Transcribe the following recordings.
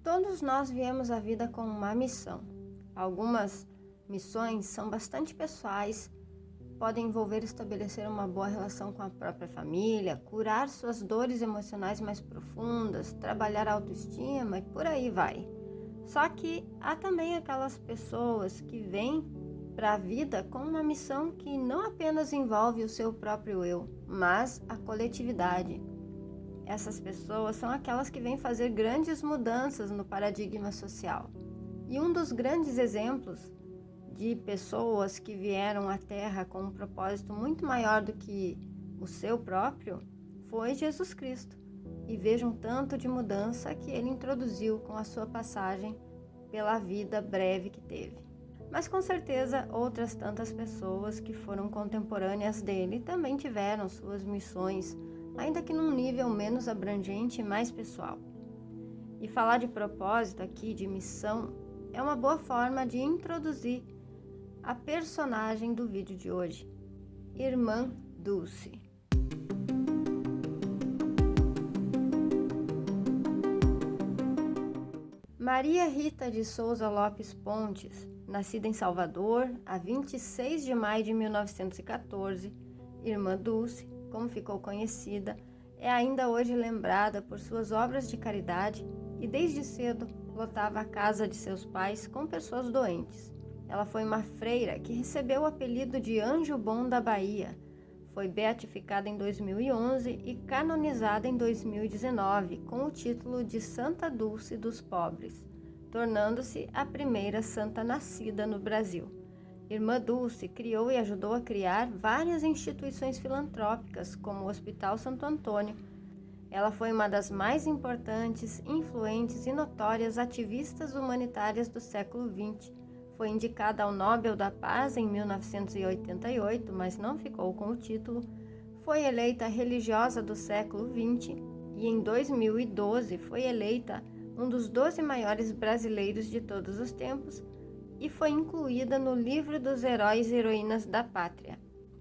Todos nós viemos à vida com uma missão. Algumas missões são bastante pessoais, podem envolver estabelecer uma boa relação com a própria família, curar suas dores emocionais mais profundas, trabalhar a autoestima e por aí vai. Só que há também aquelas pessoas que vêm para a vida com uma missão que não apenas envolve o seu próprio eu, mas a coletividade. Essas pessoas são aquelas que vêm fazer grandes mudanças no paradigma social. E um dos grandes exemplos de pessoas que vieram à Terra com um propósito muito maior do que o seu próprio foi Jesus Cristo. E vejam tanto de mudança que ele introduziu com a sua passagem pela vida breve que teve. Mas com certeza outras tantas pessoas que foram contemporâneas dele também tiveram suas missões, ainda que num nível menos abrangente e mais pessoal. E falar de propósito aqui, de missão, é uma boa forma de introduzir a personagem do vídeo de hoje, Irmã Dulce. Maria Rita de Souza Lopes Pontes, nascida em Salvador, a 26 de maio de 1914, Irmã Dulce, como ficou conhecida, é ainda hoje lembrada por suas obras de caridade e desde cedo lotava a casa de seus pais com pessoas doentes. Ela foi uma freira que recebeu o apelido de Anjo Bom da Bahia. Foi beatificada em 2011 e canonizada em 2019 com o título de Santa Dulce dos Pobres, tornando-se a primeira santa nascida no Brasil. Irmã Dulce criou e ajudou a criar várias instituições filantrópicas, como o Hospital Santo Antônio. Ela foi uma das mais importantes, influentes e notórias ativistas humanitárias do século XX. Foi indicada ao Nobel da Paz em 1988, mas não ficou com o título. Foi eleita religiosa do século XX e em 2012 foi eleita um dos 12 maiores brasileiros de todos os tempos e foi incluída no livro dos heróis e heroínas da pátria.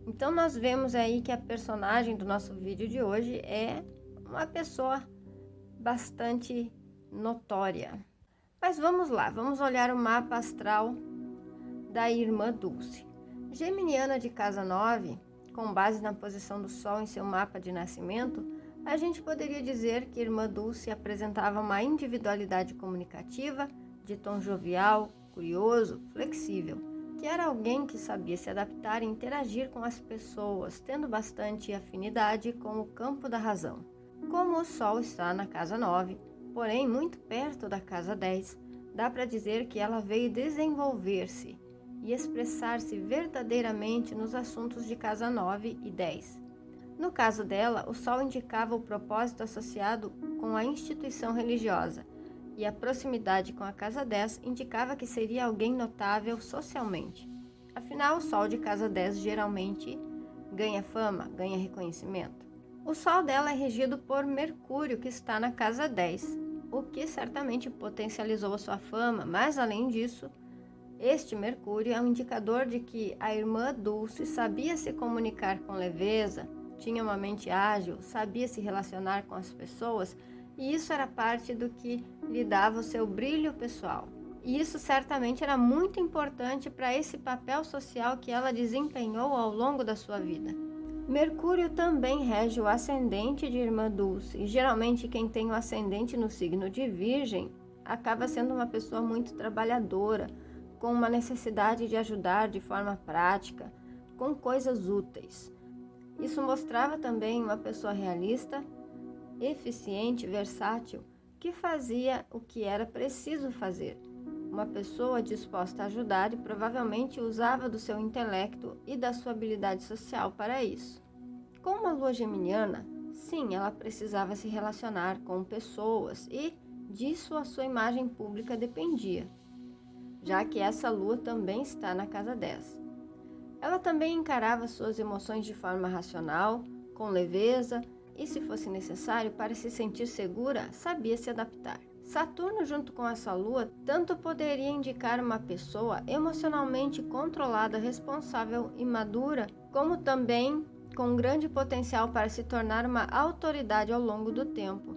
Então nós vemos aí que a personagem do nosso vídeo de hoje é uma pessoa bastante notória. Mas vamos lá, vamos olhar o mapa astral da Irmã Dulce. Geminiana de casa 9, com base na posição do Sol em seu mapa de nascimento, a gente poderia dizer que Irmã Dulce apresentava uma individualidade comunicativa, de tom jovial, curioso, flexível, que era alguém que sabia se adaptar e interagir com as pessoas, tendo bastante afinidade com o campo da razão. Como o Sol está na casa 9, porém muito perto da casa 10, dá para dizer que ela veio desenvolver-se e expressar-se verdadeiramente nos assuntos de casa 9 e 10. No caso dela, o Sol indicava o propósito associado com a instituição religiosa, e a proximidade com a casa 10 indicava que seria alguém notável socialmente. Afinal, o Sol de casa 10 geralmente ganha fama, ganha reconhecimento. O Sol dela é regido por Mercúrio, que está na casa 10, o que certamente potencializou a sua fama, mas além disso, este Mercúrio é um indicador de que a Irmã Dulce sabia se comunicar com leveza, tinha uma mente ágil, sabia se relacionar com as pessoas, e isso era parte do que lhe dava o seu brilho pessoal. E isso certamente era muito importante para esse papel social que ela desempenhou ao longo da sua vida. Mercúrio também rege o ascendente de Irmã Dulce, e geralmente quem tem o ascendente no signo de Virgem acaba sendo uma pessoa muito trabalhadora, com uma necessidade de ajudar de forma prática, com coisas úteis. Isso mostrava também uma pessoa realista, eficiente, versátil, que fazia o que era preciso fazer. Uma pessoa disposta a ajudar e provavelmente usava do seu intelecto e da sua habilidade social para isso. Com uma lua geminiana, sim, ela precisava se relacionar com pessoas e disso a sua imagem pública dependia, já que essa lua também está na casa 10. Ela também encarava suas emoções de forma racional, com leveza, e se fosse necessário para se sentir segura, sabia se adaptar. Saturno junto com essa lua tanto poderia indicar uma pessoa emocionalmente controlada, responsável e madura, como também com grande potencial para se tornar uma autoridade ao longo do tempo.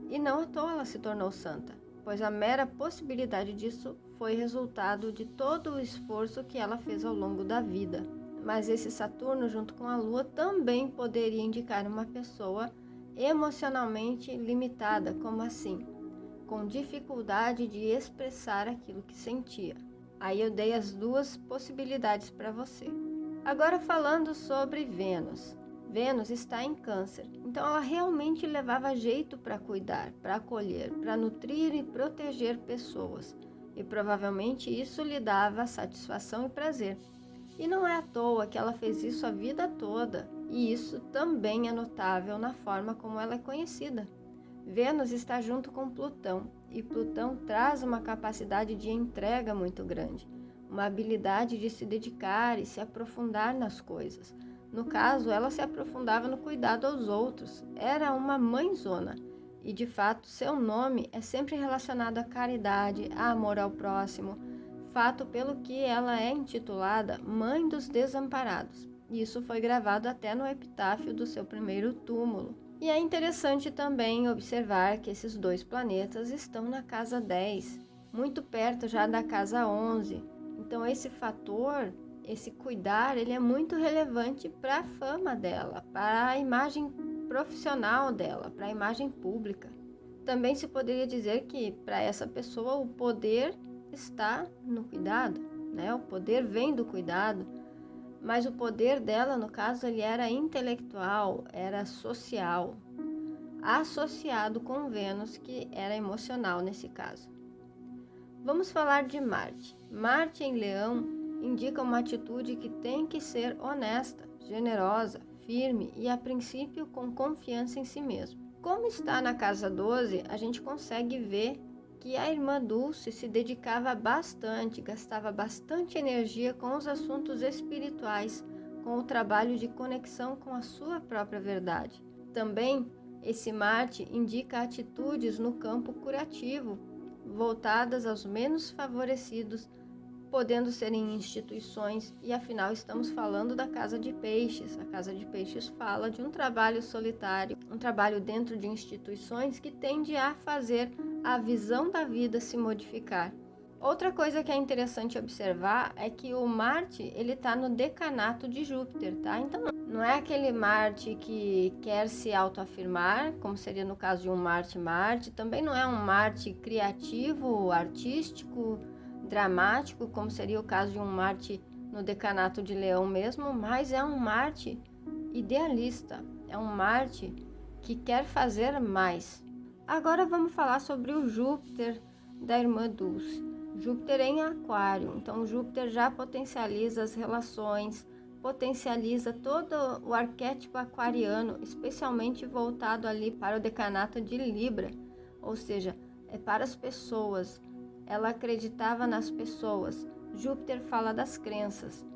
E não à toa ela se tornou santa, pois a mera possibilidade disso foi resultado de todo o esforço que ela fez ao longo da vida. Mas esse Saturno, junto com a Lua, também poderia indicar uma pessoa emocionalmente limitada, como assim? Com dificuldade de expressar aquilo que sentia. Aí eu dei as duas possibilidades para você. Agora falando sobre Vênus. Vênus está em Câncer, então ela realmente levava jeito para cuidar, para acolher, para nutrir e proteger pessoas. E provavelmente isso lhe dava satisfação e prazer. E não é à toa que ela fez isso a vida toda, e isso também é notável na forma como ela é conhecida. Vênus está junto com Plutão, e Plutão traz uma capacidade de entrega muito grande, uma habilidade de se dedicar e se aprofundar nas coisas. No caso, ela se aprofundava no cuidado aos outros, era uma mãezona, e de fato seu nome é sempre relacionado à caridade, a amor ao próximo, fato pelo que ela é intitulada Mãe dos Desamparados. Isso foi gravado até no epitáfio do seu primeiro túmulo. E é interessante também observar que esses dois planetas estão na casa 10, muito perto já da casa 11. Então esse fator, esse cuidar, ele é muito relevante para a fama dela, para a imagem profissional dela, para a imagem pública. Também se poderia dizer que para essa pessoa o poder está no cuidado, né? O poder vem do cuidado, mas o poder dela, no caso, ele era intelectual, era social, associado com Vênus, que era emocional nesse caso. Vamos falar de Marte. Marte em Leão indica uma atitude que tem que ser honesta, generosa, firme e, a princípio, com confiança em si mesmo. Como está na casa 12, a gente consegue ver que a irmã Dulce se dedicava bastante, gastava bastante energia com os assuntos espirituais, com o trabalho de conexão com a sua própria verdade. Também, esse Marte indica atitudes no campo curativo, voltadas aos menos favorecidos, podendo ser em instituições, e afinal estamos falando da Casa de Peixes. A Casa de Peixes fala de um trabalho solitário, um trabalho dentro de instituições que tende a fazer a visão da vida se modificar. Outra coisa que é interessante observar é que o Marte, ele está no decanato de Júpiter, tá? Então não é aquele Marte que quer se autoafirmar, como seria no caso de um Marte-Marte, também não é um Marte criativo, artístico, dramático, como seria o caso de um Marte no decanato de Leão mesmo, mas é um Marte idealista, é um Marte que quer fazer mais. Agora vamos falar sobre o Júpiter da irmã Dulce. Júpiter em Aquário, então Júpiter já potencializa as relações, potencializa todo o arquétipo aquariano, especialmente voltado ali para o decanato de Libra, ou seja, é para as pessoas. Ela acreditava nas pessoas. Júpiter fala das crenças.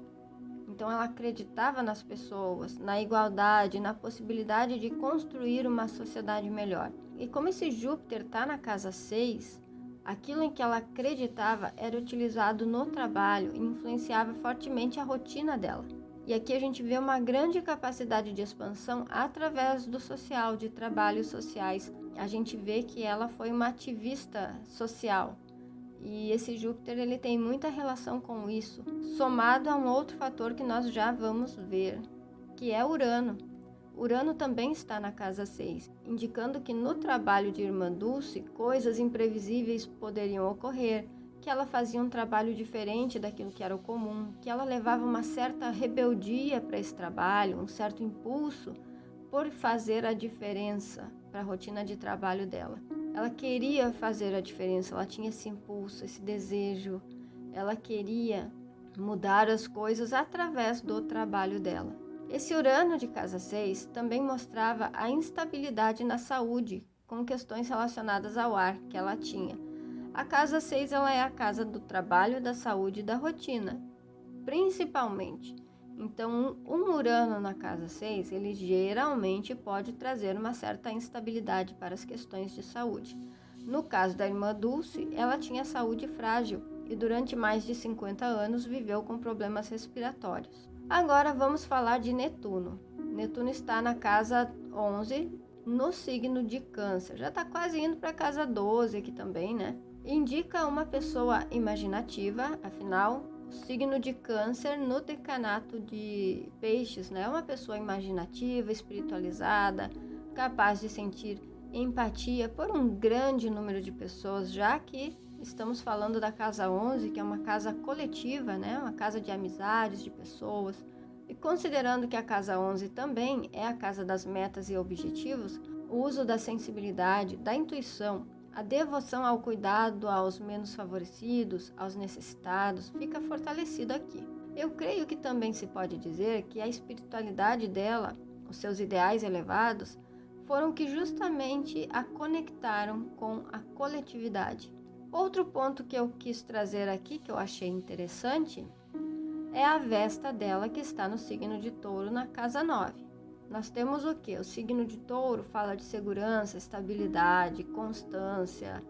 Então ela acreditava nas pessoas, na igualdade, na possibilidade de construir uma sociedade melhor. E como esse Júpiter está na casa 6, aquilo em que ela acreditava era utilizado no trabalho e influenciava fortemente a rotina dela. E aqui a gente vê uma grande capacidade de expansão através do social, de trabalhos sociais. A gente vê que ela foi uma ativista social. E esse Júpiter, ele tem muita relação com isso, somado a um outro fator que nós já vamos ver, que é Urano. Urano também está na casa 6, indicando que no trabalho de Irmã Dulce, coisas imprevisíveis poderiam ocorrer, que ela fazia um trabalho diferente daquilo que era o comum, que ela levava uma certa rebeldia para esse trabalho, um certo impulso por fazer a diferença para a rotina de trabalho dela. Ela queria fazer a diferença, ela tinha esse impulso, esse desejo, ela queria mudar as coisas através do trabalho dela. Esse Urano de casa 6 também mostrava a instabilidade na saúde, com questões relacionadas ao ar que ela tinha. A casa 6 ela é a casa do trabalho, da saúde e da rotina, principalmente. Então, um Urano na casa 6, ele geralmente pode trazer uma certa instabilidade para as questões de saúde. No caso da irmã Dulce, ela tinha saúde frágil e durante mais de 50 anos viveu com problemas respiratórios. Agora vamos falar de Netuno. Netuno está na casa 11 no signo de Câncer. Já está quase indo para a casa 12 aqui também, né? Indica uma pessoa imaginativa, afinal, o signo de Câncer no decanato de Peixes, né? É uma pessoa imaginativa, espiritualizada, capaz de sentir empatia por um grande número de pessoas, já que estamos falando da casa 11, que é uma casa coletiva, né? Uma casa de amizades, de pessoas. E considerando que a casa 11 também é a casa das metas e objetivos, o uso da sensibilidade, da intuição, a devoção ao cuidado aos menos favorecidos, aos necessitados, fica fortalecido aqui. Eu creio que também se pode dizer que a espiritualidade dela, os seus ideais elevados, foram que justamente a conectaram com a coletividade. Outro ponto que eu quis trazer aqui, que eu achei interessante, é a Vesta dela, que está no signo de Touro, na casa 9. Nós temos o quê? O signo de Touro fala de segurança, estabilidade, constância,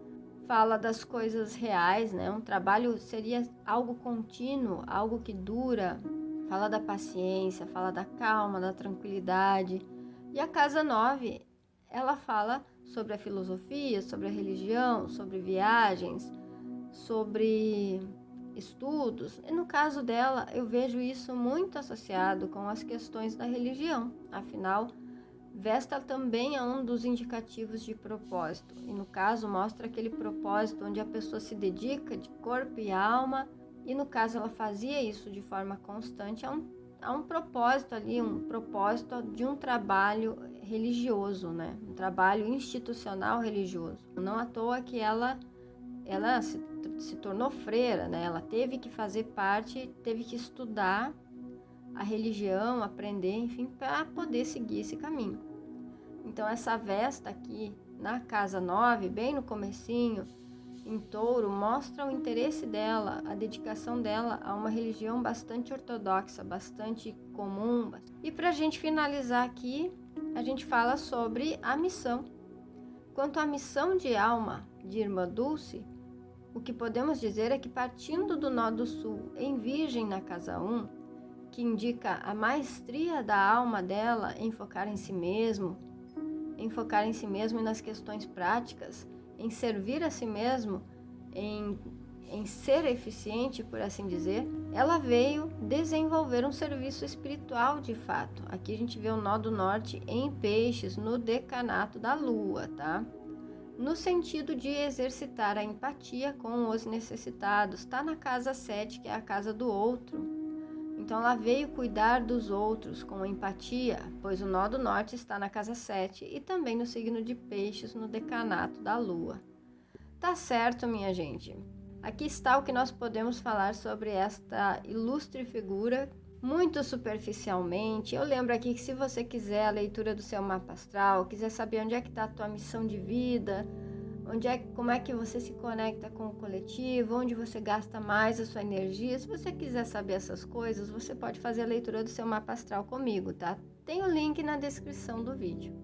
fala das coisas reais, né? Um trabalho seria algo contínuo, algo que dura, fala da paciência, fala da calma, da tranquilidade. E a casa 9, ela fala sobre a filosofia, sobre a religião, sobre viagens, sobre estudos. E no caso dela, eu vejo isso muito associado com as questões da religião. Afinal, Vesta também é um dos indicativos de propósito. E no caso, mostra aquele propósito onde a pessoa se dedica de corpo e alma. E no caso, ela fazia isso de forma constante. Há um propósito ali, um propósito de um trabalho religioso, né? Um trabalho institucional religioso. Não à toa que ela se tornou freira, né? Ela teve que fazer parte, teve que estudar a religião, aprender, enfim, para poder seguir esse caminho. Então essa Vesta aqui na casa 9, bem no comecinho, em Touro, mostra o interesse dela, a dedicação dela a uma religião bastante ortodoxa, bastante comum. E para a gente finalizar aqui, a gente fala sobre a missão. Quanto à missão de alma de Irmã Dulce, o que podemos dizer é que, partindo do nó do sul em Virgem na casa 1, que indica a maestria da alma dela em focar em si mesmo e nas questões práticas, em servir a si mesmo, em ser eficiente, por assim dizer, ela veio desenvolver um serviço espiritual de fato. Aqui a gente vê o nó do norte em Peixes, no decanato da Lua, tá? No sentido de exercitar a empatia com os necessitados. Está na casa 7, que é a casa do outro. Então ela veio cuidar dos outros com empatia, pois o nó do norte está na casa 7 e também no signo de Peixes, no decanato da Lua. Tá certo, minha gente? Aqui está o que nós podemos falar sobre esta ilustre figura, muito superficialmente. Eu lembro aqui que, se você quiser a leitura do seu mapa astral, quiser saber onde é que está a tua missão de vida, como é que você se conecta com o coletivo, onde você gasta mais a sua energia, se você quiser saber essas coisas, você pode fazer a leitura do seu mapa astral comigo, tá? Tem o link na descrição do vídeo.